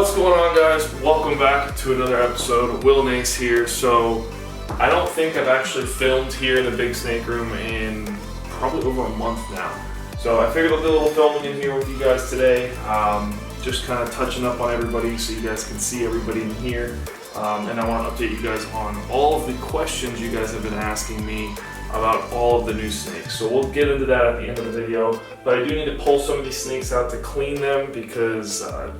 What's going on, guys? Welcome back to another episode. Nace here. So I don't think I've actually filmed here in the big snake room in probably over a month now. So I figured I'll do a little filming in here with you guys today. Just kind of touching up on everybody so you guys can see everybody in here. And I want to update you guys on all of the questions you guys have been asking me about all of the new snakes. So we'll get into that at the end of the video. But I do need to pull some of these snakes out to clean them because I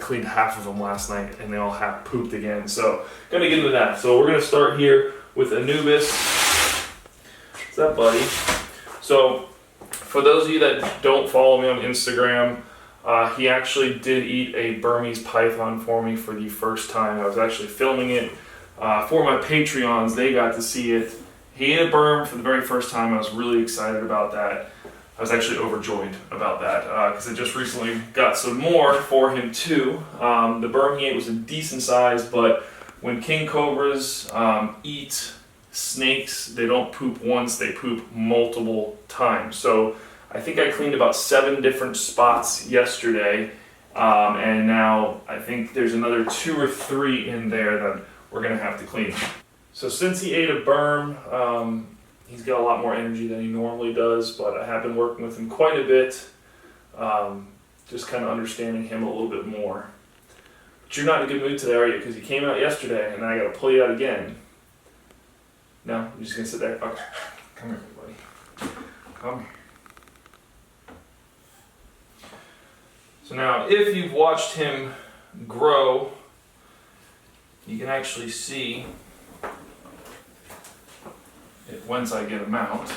cleaned half of them last night and they all have pooped again. So gonna get into that. So we're gonna start here with Anubis. What's that, buddy? So for those of you that don't follow me on Instagram, he actually did eat a Burmese python for me for the first time. I was actually filming it for my Patreons. They got to see it. He ate a Burm for the very first time. I was really excited about that. I was actually overjoyed about that because I just recently got some more for him too. The Burm he ate was a decent size, but when king cobras eat snakes, they don't poop once, they poop multiple times. So I think I cleaned about 7 different spots yesterday, and now I think there's another 2 or 3 in there that we're gonna have to clean. So since he ate a Burm, he's got a lot more energy than he normally does, but I have been working with him quite a bit, just kind of understanding him a little bit more. But you're not in a good mood today, are you? Because you came out yesterday, and I got to pull you out again. No? You're just going to sit there? Okay. Come here, buddy. Come here. So now, if you've watched him grow, you can actually see once I get him out.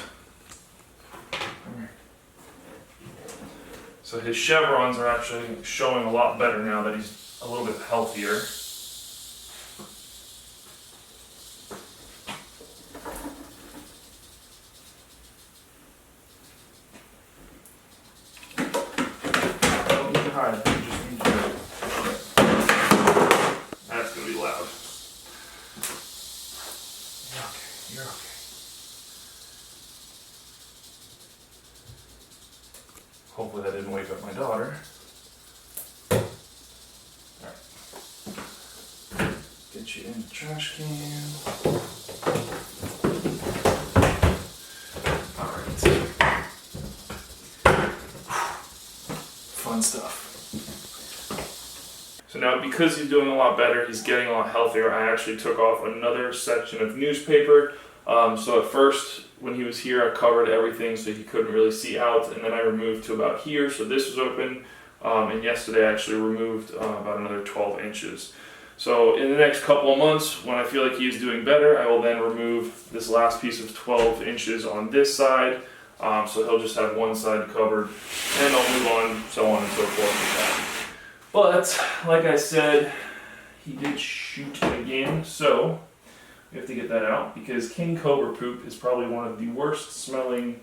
So his chevrons are actually showing a lot better now that he's a little bit healthier. That's going to be loud. You're okay. Hopefully that didn't wake up my daughter. Alright. Get you in the trash can. Alright. Fun stuff. So now because he's doing a lot better, he's getting a lot healthier, I actually took off another section of newspaper. So at first, when he was here, I covered everything so he couldn't really see out, and then I removed to about here, so this was open, and yesterday I actually removed about another 12 inches. So in the next couple of months, when I feel like he's doing better, I will then remove this last piece of 12 inches on this side, so he'll just have one side covered, and I'll move on, so on and so forth with that. But, like I said, he did shoot again, so we have to get that out because king cobra poop is probably one of the worst smelling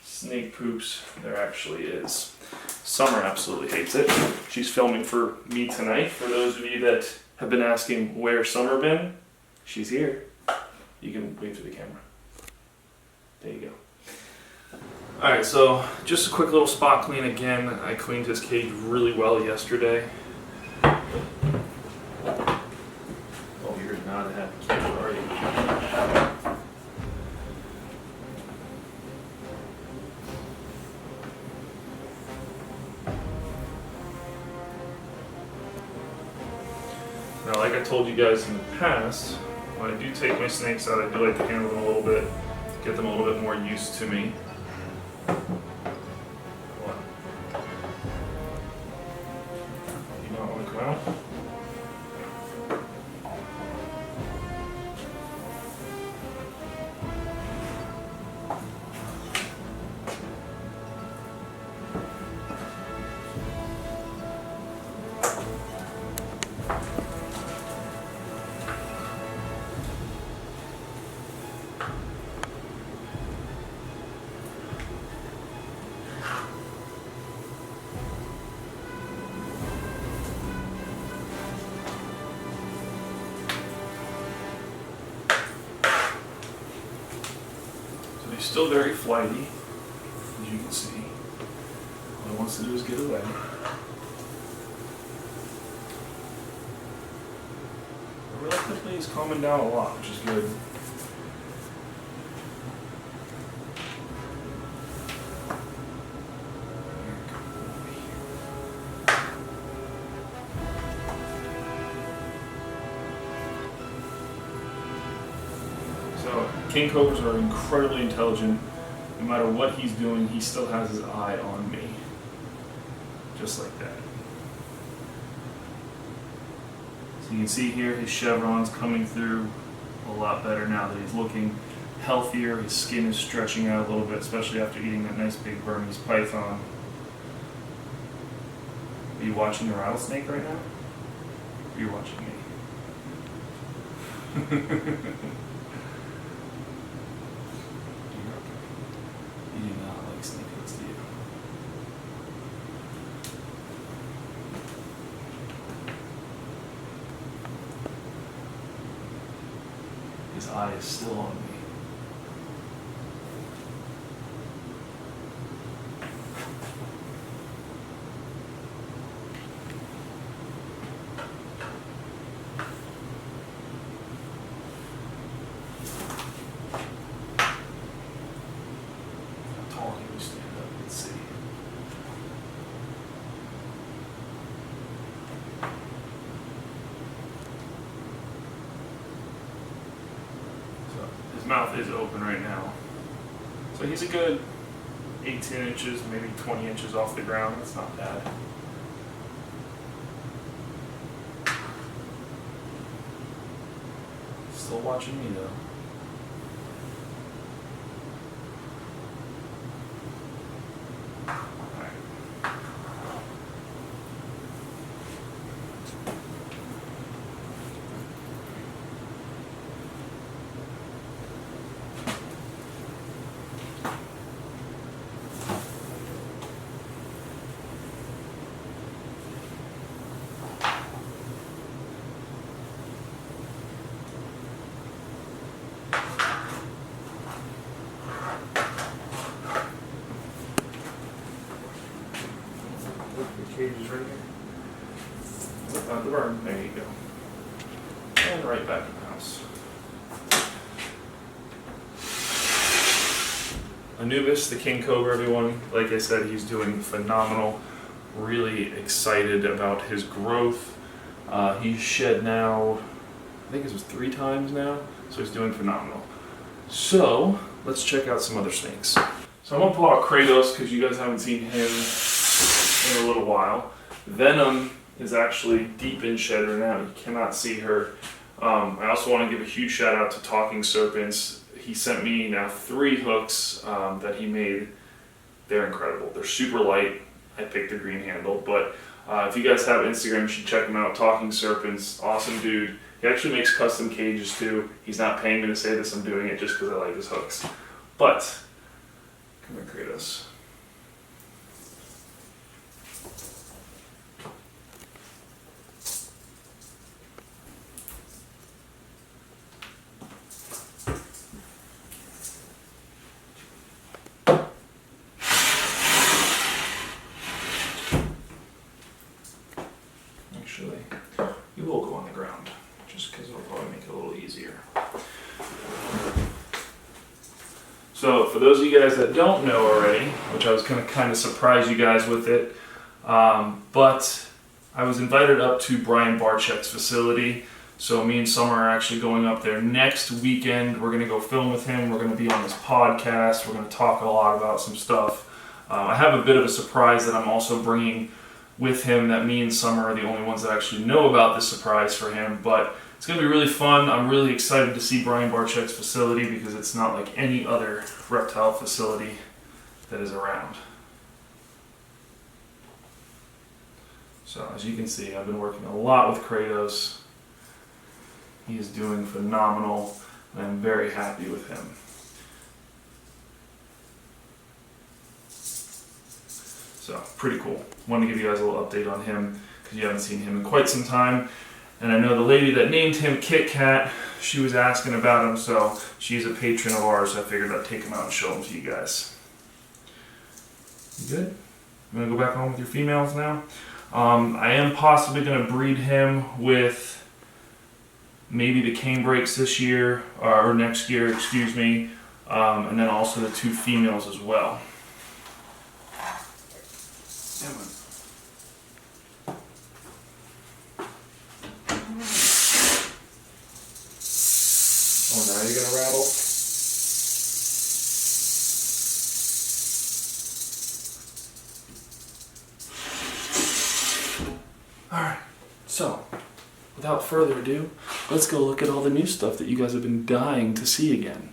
snake poops there actually is. Summer absolutely hates it. She's filming for me tonight. For those of you that have been asking where Summer been, she's here. You can wave to the camera. There you go. Alright, so just a quick little spot clean again. I cleaned his cage really well yesterday. Oh, you're not a happy camera, are you? Now, like I told you guys in the past, when I do take my snakes out, I do like to handle them a little bit, get them a little bit more used to me. What? You not want to come out? Still very flighty, as you can see. All he wants to do is get away. reluctantly he's calming down a lot, which is good. So, king cobras are incredibly intelligent. No matter what he's doing, he still has his eye on me. Just like that. So you can see here his chevrons coming through a lot better now that he's looking healthier. His skin is stretching out a little bit, especially after eating that nice big Burmese python. Are you watching the rattlesnake right now? Or are you watching me? You do not like snake hooks, do you? His eye is still on me. His mouth is open right now. So he's a good 18 inches, maybe 20 inches off the ground. That's not bad. Still watching me though. Cage is right here. The burn. There you go. And right back in the house. Anubis, the king cobra, everyone. Like I said, he's doing phenomenal. Really excited about his growth. He's shed now, I think it was 3 times now. So he's doing phenomenal. So let's check out some other snakes. So I'm gonna pull out Kratos because you guys haven't seen him in a little while. Venom is actually deep in shed right now. You cannot see her. I also want to give a huge shout out to Talking Serpents. He sent me now 3 hooks that he made. They're incredible. They're super light. I picked the green handle, but if you guys have Instagram, you should check him out. Talking Serpents, awesome dude. He actually makes custom cages too. He's not paying me to say this. I'm doing it just because I like his hooks. But come here, Kratos. Actually, you will go on the ground, just because it'll probably make it a little easier. So, for those of you guys that don't know already, which I was going to kind of surprise you guys with it, but I was invited up to Brian Barczyk's facility. So me and Summer are actually going up there next weekend. We're going to go film with him. We're going to be on his podcast. We're going to talk a lot about some stuff. I have a bit of a surprise that I'm also bringing with him that me and Summer are the only ones that actually know about this surprise for him, but it's going to be really fun. I'm really excited to see Brian Barczyk's facility because it's not like any other reptile facility that is around. So as you can see, I've been working a lot with Kratos. He is doing phenomenal, and I'm very happy with him. So, pretty cool. Wanted to give you guys a little update on him because you haven't seen him in quite some time. And I know the lady that named him Kit Kat, she was asking about him, so she's a patron of ours, so I figured I'd take him out and show him to you guys. You good? I'm going to go back home with your females now. I am possibly going to breed him with maybe the cane breaks this year, or next year, excuse me, and then also the 2 females as well. Oh, now you're gonna rattle? Alright, so without further ado, let's go look at all the new stuff that you guys have been dying to see again.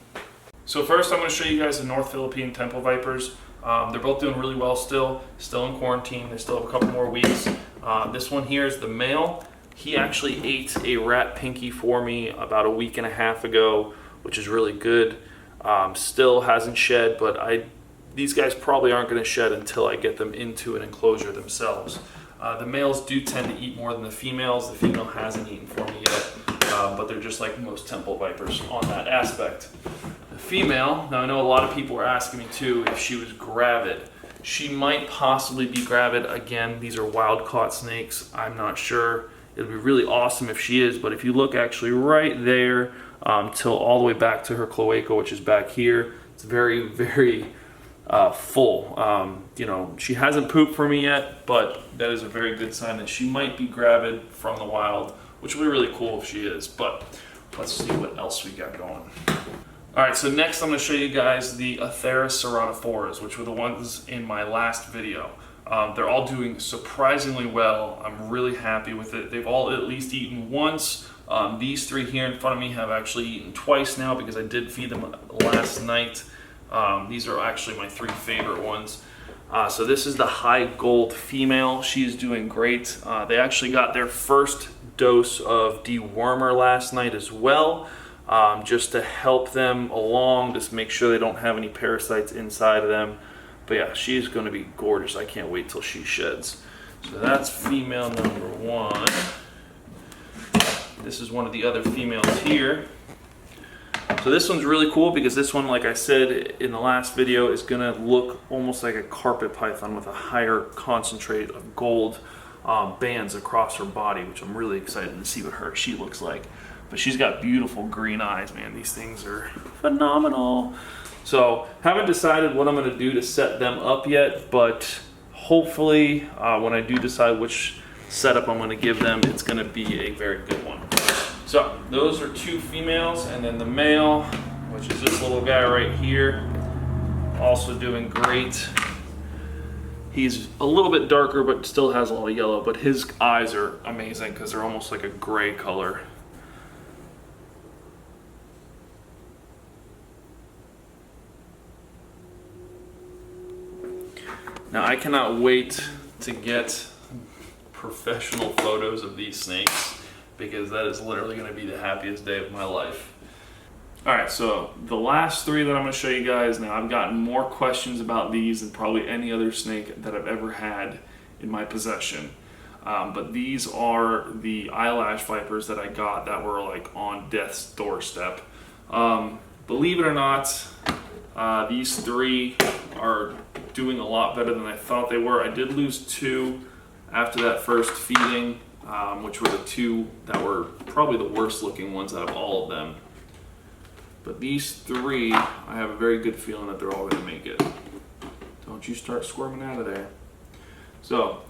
So first I'm going to show you guys the North Philippine Temple Vipers. They're both doing really well still in quarantine. They still have a couple more weeks. This one here is the male. He actually ate a rat pinky for me about a week and a half ago, which is really good. Still hasn't shed, but these guys probably aren't going to shed until I get them into an enclosure themselves. The males do tend to eat more than the females. The female hasn't eaten for me yet, but they're just like most temple vipers on that aspect. The female, now I know a lot of people were asking me too if she was gravid. She might possibly be gravid. Again, these are wild caught snakes. I'm not sure. It would be really awesome if she is, but if you look actually right there till all the way back to her cloaca, which is back here, it's very, very full. You know, she hasn't pooped for me yet, but that is a very good sign that she might be gravid from the wild, which will be really cool if she is. But let's see what else we got going. Alright, so next I'm going to show you guys the Atheris serranophores, which were the ones in my last video. They're all doing surprisingly well. I'm really happy with it. They've all at least eaten once. These 3 here in front of me have actually eaten twice now because I did feed them last night. These are actually my 3 favorite ones. So this is the high gold female. She's doing great. They actually got their first dose of dewormer last night as well, just to help them along, just make sure they don't have any parasites inside of them. But yeah, she's going to be gorgeous. I can't wait till she sheds. So that's female number 1. This is one of the other females here. So this one's really cool because this one, like I said in the last video, is going to look almost like a carpet python with a higher concentrate of gold bands across her body, which I'm really excited to see what she looks like. But she's got beautiful green eyes, man. These things are phenomenal. So haven't decided what I'm going to do to set them up yet, but hopefully when I do decide which setup I'm going to give them, it's going to be a very good one. So those are 2 females, and then the male, which is this little guy right here, also doing great. He's a little bit darker but still has a lot of yellow, but his eyes are amazing because they're almost like a gray color. Now I cannot wait to get professional photos of these snakes because that is literally going to be the happiest day of my life. Alright, so the last 3 that I'm going to show you guys, now I've gotten more questions about these than probably any other snake that I've ever had in my possession. But these are the eyelash vipers that I got that were like on death's doorstep. Believe it or not, these 3 are doing a lot better than I thought they were. I did lose 2 after that first feeding, which were the 2 that were probably the worst looking ones out of all of them. But these 3, I have a very good feeling that they're all going to make it. Don't you start squirming out of there. So,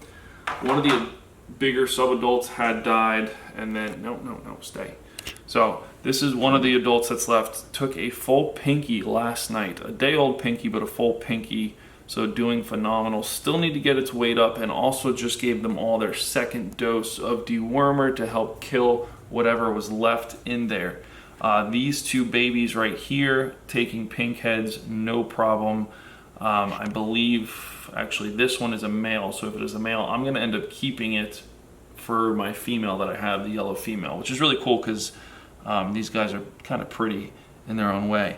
one of the bigger subadults had died, and then, no, stay. So, this is one of the adults that's left. Took a full pinky last night. A day-old pinky, but a full pinky. So doing phenomenal. Still need to get its weight up, and also just gave them all their second dose of dewormer to help kill whatever was left in there. These 2 babies right here, taking pink heads, no problem. I believe, actually this one is a male, so if it is a male, I'm gonna end up keeping it for my female that I have, the yellow female, which is really cool because these guys are kind of pretty in their own way.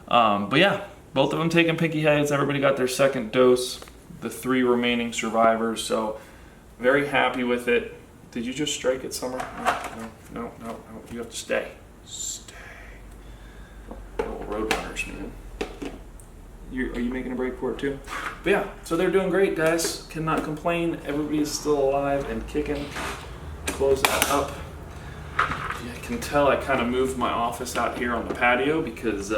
But yeah, both of them taking pinky heads. Everybody got their second dose. The 3 remaining survivors. So very happy with it. Did you just strike it, Summer? No. You have to stay. Stay. Little roadrunners, man. Are you making a break for it too? But yeah, so they're doing great, guys. Cannot complain. Everybody's still alive and kicking. Close that up. you can tell I kind of moved my office out here on the patio because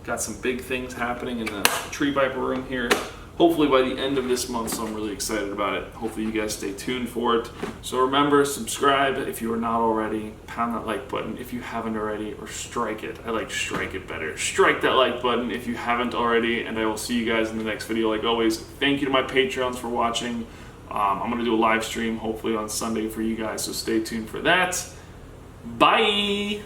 got some big things happening in the tree viper room here. Hopefully by the end of this month, so I'm really excited about it. Hopefully you guys stay tuned for it. So remember, subscribe if you are not already. Pound that like button if you haven't already, or strike it. I like strike it better. Strike that like button if you haven't already, and I will see you guys in the next video. Like always, thank you to my Patreons for watching. I'm going to do a live stream hopefully on Sunday for you guys, so stay tuned for that. Bye!